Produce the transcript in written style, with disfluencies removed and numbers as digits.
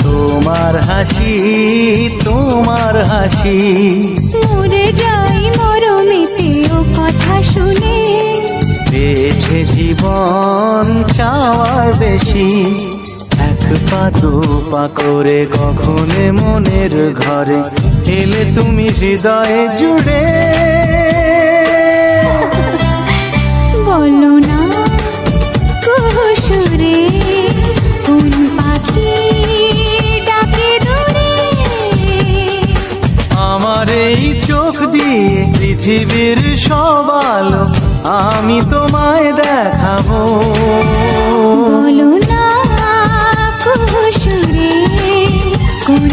তোমার হাসি, তোমার হাসি। মরে যাই মরমেতে ও কথা শুনে, পেয়েছে জীবন চাওয়ার বেশি। এক পা দু পা করে কখনে মনের ঘরে এলে তুমি হৃদয়ে জুড়ে। বলো না কুহুসুরে কোন পাখি ডাকে দূরে। আমার এই চোখ দিয়ে পৃথিবীর সব আলো আমি তোমায় দেখাবো। বলো না কুহুসুরে কোন